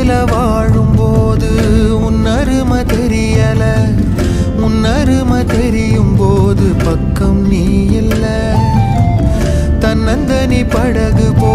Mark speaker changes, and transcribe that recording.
Speaker 1: பக்கத்துல வாழும்போது உன்னருமை தெரியல, உன்னருமை தெரியும் போது பக்கம் நீ இல்ல. தன்னந்தனி படகு போ